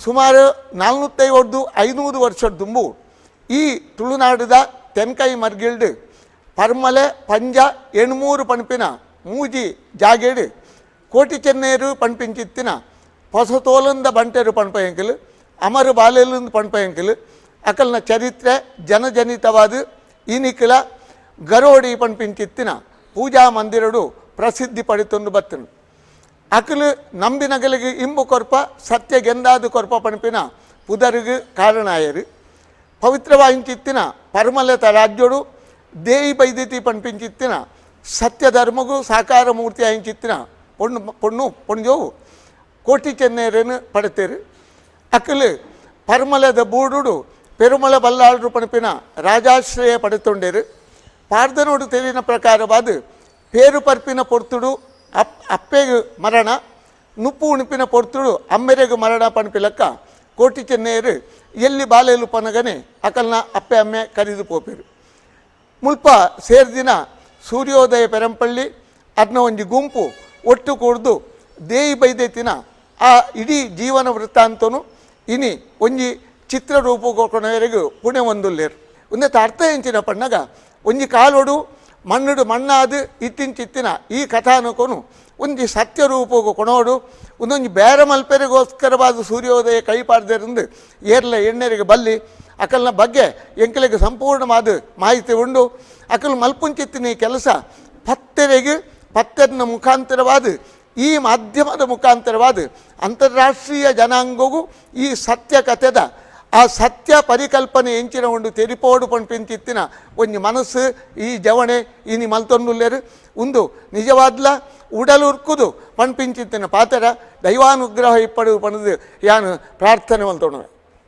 ಸುಮಾರು 450-500 ವರ್ಷದ ದುಂಬು ಈ ತುಳುನಾಡದ ತೆನ್ಕೈ ಮರ್ಗಿಲ್ಡ್ ಪರ್ಮಲೆ ಪಂಜ ಎಣ್ಮೂರು ಪಣಪಿನ ಮೂಜಿ ಜಾಗೇಡು ಕೋಟಿ ಚೆನ್ನೇರು ಪಣಪಿಂಚಿತ್ತಿನ ಹೊಸತೋಲಂದ ಬಂಟೇರು ಪಣಪಯಂಕಲು ಅಮರು ಬಾಲೆಲುಂದು ಪಣಪಯಂಕಲು ಅಕಲ್ನ ಚರಿತ್ರೆ ಜನಜನಿತವಾದ ಈನಿಕಲ ಗರೋಡಿ ಪಣಪಿಂಚಿತ್ತಿನ ಪೂಜಾ ಮಂದಿರಡು ಪ್ರಸಿದ್ಧಿ ಪಡಿತೊಂದು ಬತ್ತನು ಅಕಲು ನಂಬಿನಗಲಿಗೆ ಇಂಬು ಕೊರ್ಪ ಸತ್ಯ ಗೆಂದಾದು ಕೊರ್ಪ ಪಣಪಿನ ಪುದರಿಗೆ ಕಾರಣಾಯರು ಪವಿತ್ರವಾಯಿಂಚಿತ್ತಿನ ಪರ್ಮಲತ ರಾಜ್ಯೋಡು ದೇಯಿ ಬೈದಿತಿ ಪಣಪಿಂಚಿತ್ತಿನ ಸತ್ಯ ಧರ್ಮಗೂ ಸಾಕಾರ ಮೂರ್ತಿ ಆಯಿಂಚಿತ್ತಿನ ಪೊಣ್ಣು ಕೋಟಿ ಚೆನ್ನೇರನ್ನು ಪಡೆತೇರು ಅಕಲು ಪರ್ಮಲದ ಬೂಡುಡು ಪೆರುಮಲ ಬಲ್ಲಾಳರು ಪಣಪಿನ ರಾಜಾಶ್ರಯ ಪಡೆತೊಂಡೇರು ಪಾರ್ದನೋಡು ತೆರಿನ ಪ್ರಕಾರವಾದ ಪೇರು ಪರ್ಪಿನ ಪೊರ್ತುಡು ಅಪ್ಪೆಗೆ ಮರಣ ನುಪ್ಪು ಉಣಿಪಿನ ಪೊರ್ತುಡು ಅಮ್ಮೆರೆಗೆ ಮರಣ ಪಣಪಿಲಕ್ಕ ಕೋಟಿ ಚೆನ್ನೇರು ಎಲ್ಲಿ ಬಾಲೆಲು ಪನಗನೆ ಅಕಲ್ನ ಅಪ್ಪೆ ಅಮ್ಮೆ ಕರೆದು ಪೋಪೇರು ಮುಲ್ಪ ಸೇರ್ದಿನ ಸೂರ್ಯೋದಯ ಪೆರಂಪಳ್ಳಿ ಅದನ್ನ ಒಂಜಿ ಗುಂಪು ಒಟ್ಟು ಕೂಡ್ದು ದೇಯಿ ಬೈದೇತಿನ ಆ ಇಡೀ ಜೀವನ ವೃತ್ತಾಂತನು ಇನಿ ಒಂಜಿ ಚಿತ್ರರೂಪಗೊಣವರೆಗೂ ಪುಣೆ ಒಂದುಲ್ಲೇರು ಒಂದೆತ್ತ ಅರ್ಥ ಎಂಚಿನ ಪಣ್ಣಗ ಒಂಜಿ ಕಾಲೊಡು ಮಣ್ಣುಡು ಮಣ್ಣಾದು ಇತ್ತಿಂಚಿತ್ತಿನ ಈ ಕಥಾನಕನು ಒಂಜಿ ಸತ್ಯರೂಪಗೂ ಕೊಣೋಡು ಒಂದೊಂದು ಬೇರೆ ಮಲ್ಪೆರಿಗೋಸ್ಕರವಾದ ಸೂರ್ಯೋದಯ ಕೈಪಾಡ್ದರಿಂದ ಏರ್ಲ ಎಣ್ಣೆರಿಗೆ ಬಲ್ಲಿ ಅಕಲ್ನ ಬಗ್ಗೆ ಎಂಕಲಿಗೆ ಸಂಪೂರ್ಣವಾದ ಮಾಹಿತಿ ಉಂಡು ಅಕಲ್ ಮಲ್ಪುಂಚಿತ್ತಿನ ಈ ಕೆಲಸ ಪತ್ತೆರನ ಮುಖಾಂತರವಾದ ಈ ಮಾಧ್ಯಮದ ಮುಖಾಂತರವಾದ ಅಂತಾರಾಷ್ಟ್ರೀಯ ಜನಾಂಗಗೂ ಈ ಸತ್ಯ ಕಥೆದ ಆ ಸತ್ಯ ಪರಿಕಲ್ಪನೆ ಎಂಚಿನ ಒಂದು ತೆರಿಪೋಡು ಪಣಪಿಂಚಿತ್ತಿನ ಒಂಜಿ ಮನಸ್ಸು ಈ ಜವಣೆ ಇನಿ ಮಲ್ತೊಂಡುಲ್ಲೇರು ಒಂದು ನಿಜವಾದ್ಲ ಉಡಲುರ್ಕುದು ಪಣಪಿಂಚಿತ್ತಿನ ಪಾತ್ರ ದೈವಾನುಗ್ರಹ ಇಪ್ಪಡು ಪಣದು ಯಾನು ಪ್ರಾರ್ಥನೆ ಮಲ್ತೊಂಡು.